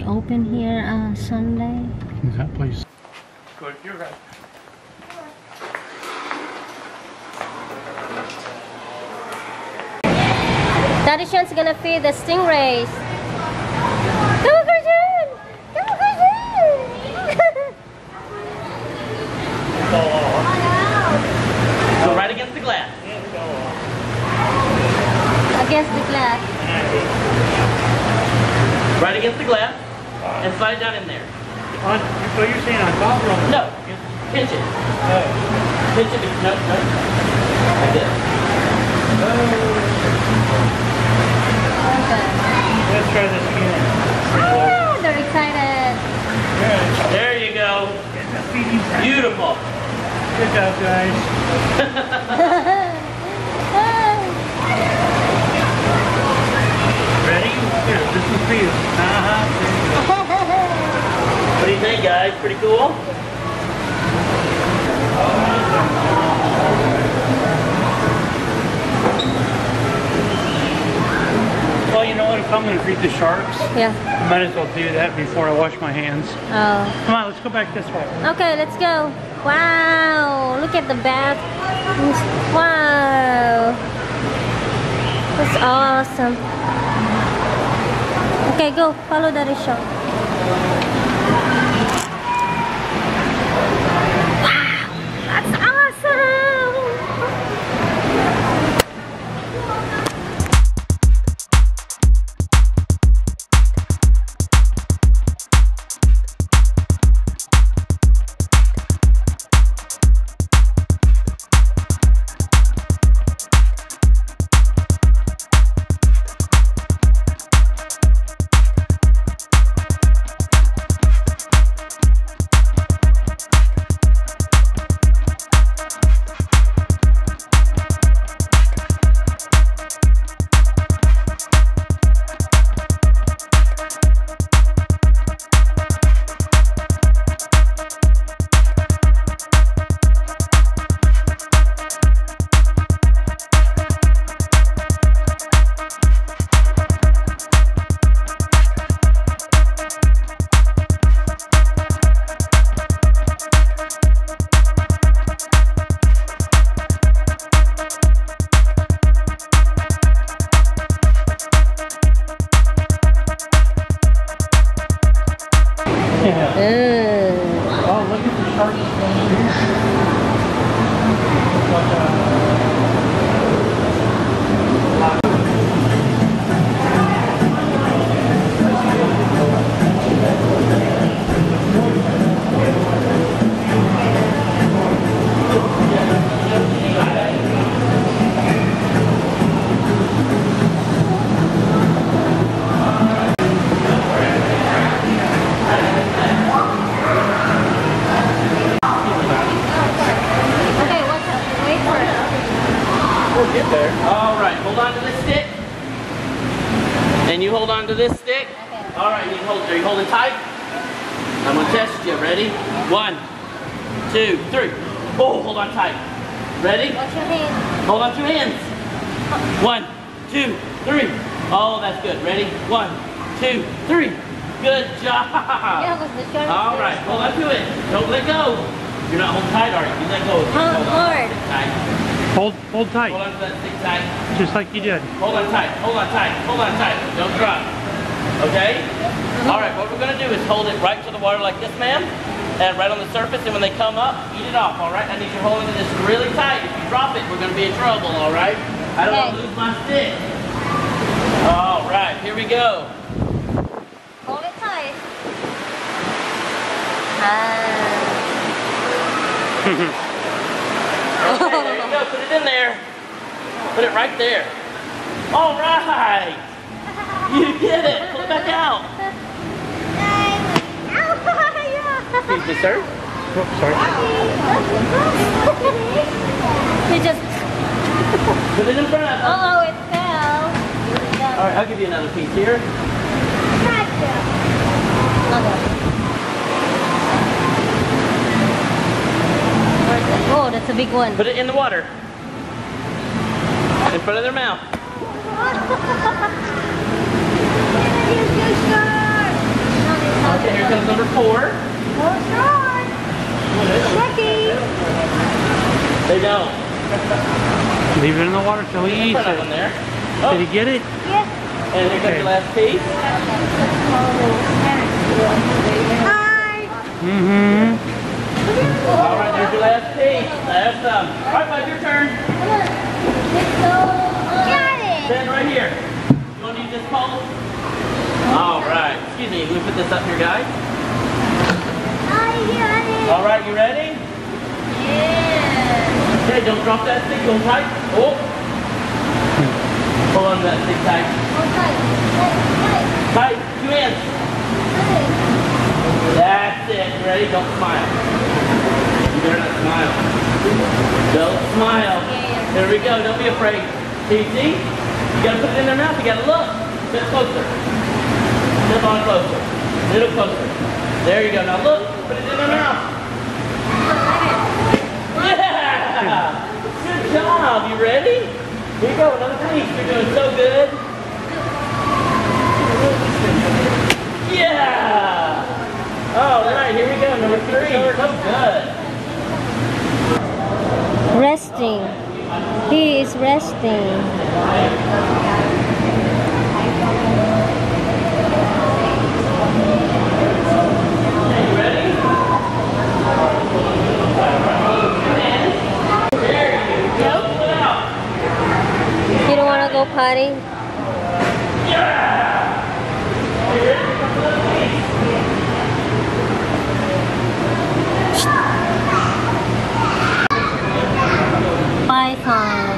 open here Sunday? That place. Good, you're right. Daddy Sean's gonna feed the stingrays. Go, Christian! Go, Christian! Go right against the glass. Against the glass. Right against the glass. And slide down in there. So you're saying on top or on the No. Pinch it. Pinch it. No, no. Like this. Okay. Let's try this again. Ah, they're excited. There you go. Beautiful. Good job, guys. Ready? Here, this is for you. What do you think, guys? Pretty cool? Well, you know what? If I'm going to feed the sharks, Yeah. I might as well do that before I wash my hands. Oh. Come on, let's go back this way. Okay, let's go. Wow. Look at the bath. Wow. That's awesome. Okay, go. Follow Daddy Sean. Wow. That's awesome. Oh, look at the sharks down here. Get there. All right, hold on to this stick. And you hold on to this stick. Okay. All right, you hold. Are you holding tight? I'm gonna test you. Ready? 1, 2, 3. Oh, hold on tight. Ready? Watch your hand. Hold on 2 hands. 1, 2, 3. Oh, that's good. Ready? 1, 2, 3. Good job. Yeah, because the shark. All right, hold on to it. Don't let go. You're not holding tight, are you? You let go. Hold hard. Tight. Hold tight. Hold on to that stick tight. Just like you did. Hold on tight, hold on tight, hold on tight. Don't drop. Okay? All right, what we're going to do is hold it right to the water like this, ma'am. And right on the surface, and when they come up, eat it off, all right? I need you holding this really tight. If you drop it, we're going to be in trouble, all right? I don't want to lose my stick. All right, here we go. Hold it tight. Okay, there you go. Put it in there. Put it right there. All right. You did it. Pull it back out. Excuse me, sir. Oh, sorry. We just. Put it in front of us. Oh, it fell. All right, I'll give you another piece here. Oh, that's a big one. Put it in the water. In front of their mouth. Here comes number 4. They don't. Leave it in the water till he eats Put that it. one there. Did he get it? Yes. And here comes your last piece. Hi. Mm-hmm. All right, there's your last piece. Last some. All right, bud, your turn. Got it. Stand right here. You want to use this pole? All right. Excuse me. We put this up here, guys. All right, you ready? Yeah. Okay, don't drop that stick. Go tight. Oh. Pull on that stick tight. Tight. 2 hands. That's it. You ready? Don't smile. You better not smile. Don't smile. There we go. Don't be afraid. See? You gotta put it in their mouth. You gotta look. Step closer. Step on closer. Little closer. There you go. Now look. Put it in their mouth. Yeah! Good job. You ready? Here you go. Another piece. You're doing so good. Yeah! All right. Here we go. Number 3. So good. Resting. He is resting. You don't want to go potty? Python.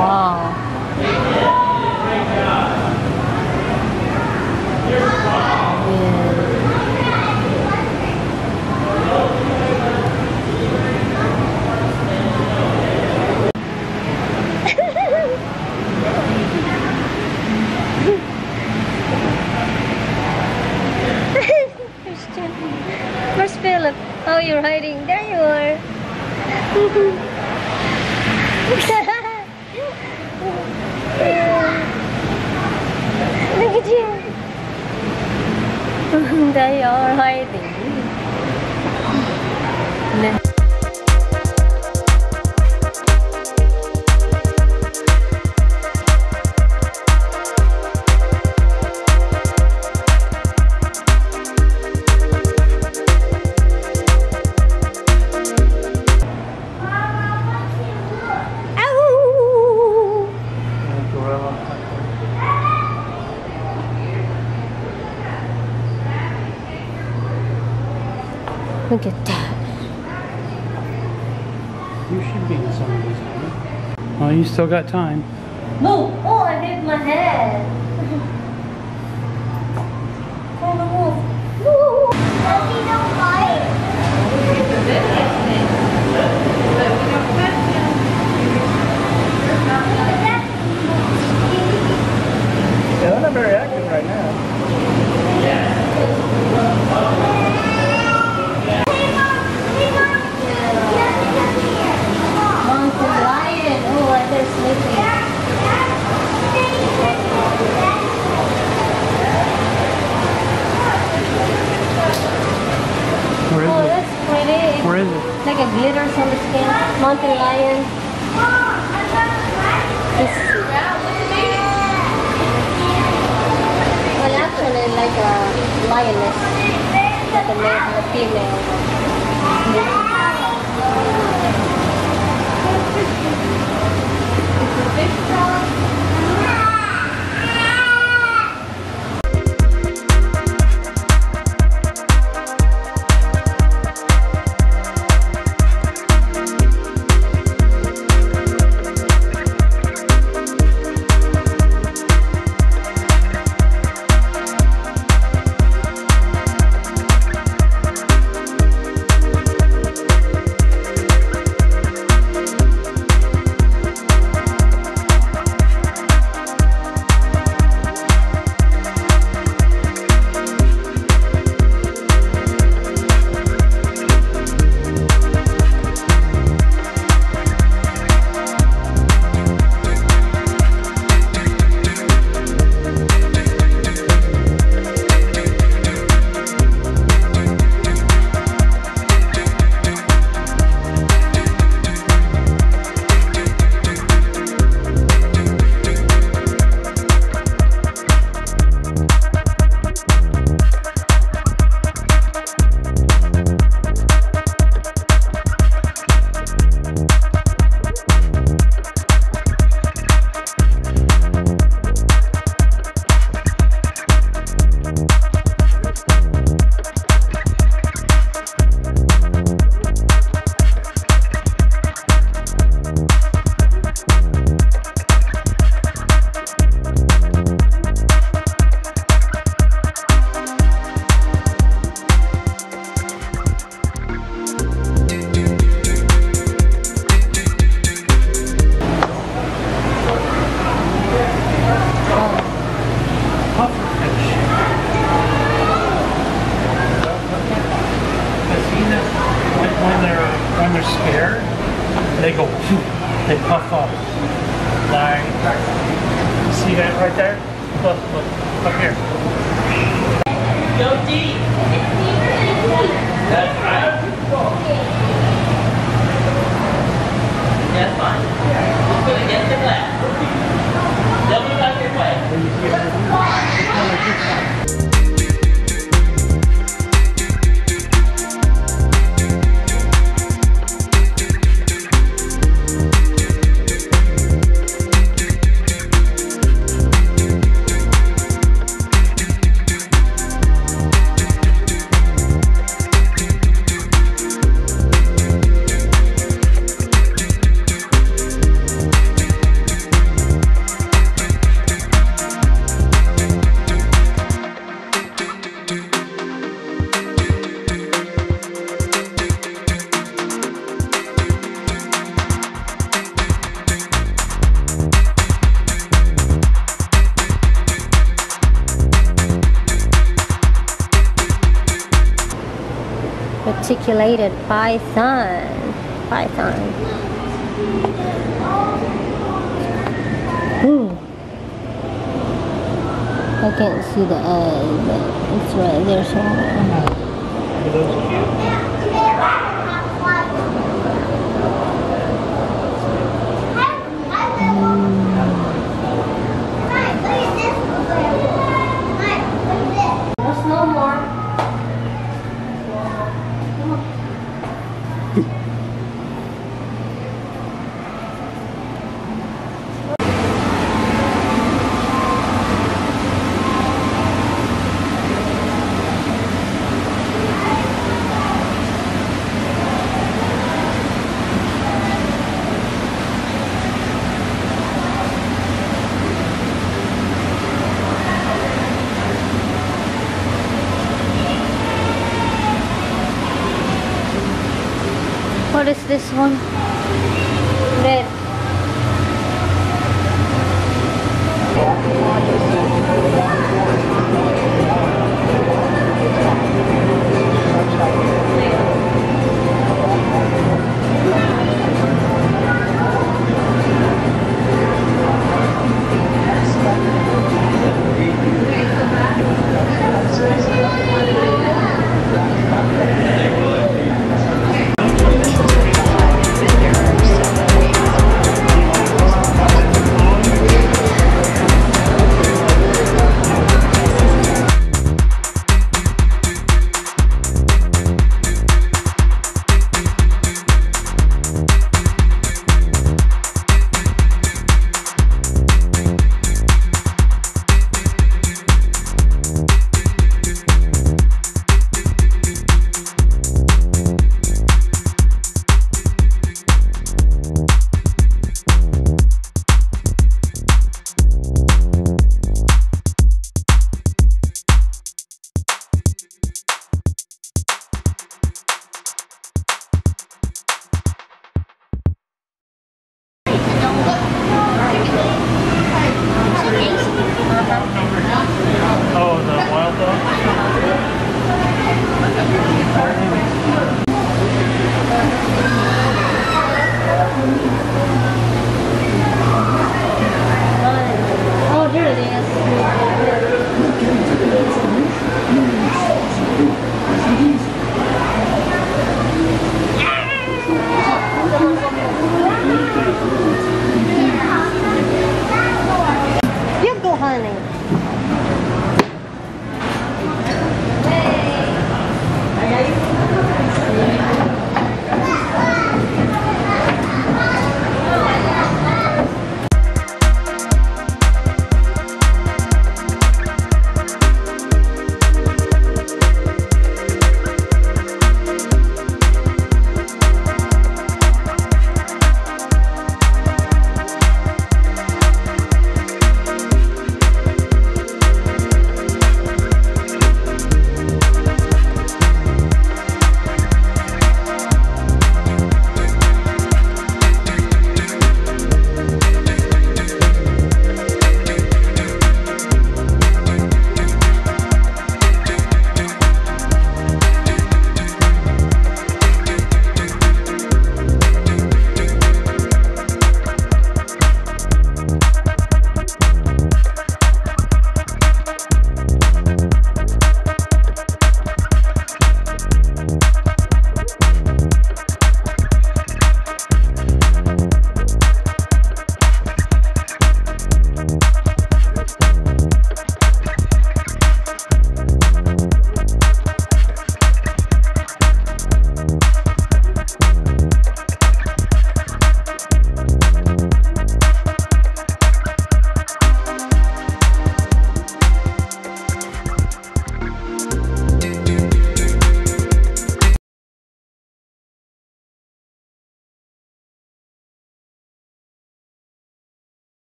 Wow. Where's Philip? Oh, you're hiding. There you are. Look at you. They are hiding. Look at that. You should be in some of these, honey. Well, you still got time. Move! Oh, I hit my head. Oh, move. Move. Daddy, don't bite. Yeah, they're not very active right now. Mountain lion. Oh, they're sleeping. Where is Oh, it? that's pretty. Where is it? Like a glitters on the skin. Mountain lion. Well, actually, like a lioness. Like a male and a female. Right there? Look, look. Up here. Go deep. That's right. That's fine. Just put it against the glass. Don't move out your way. Articulated python. I can't see the eye, but it's right there somewhere. Are those cute? There's no more. What is this one? Red. Oh, the wild dog? Oh, there it is. You go, honey.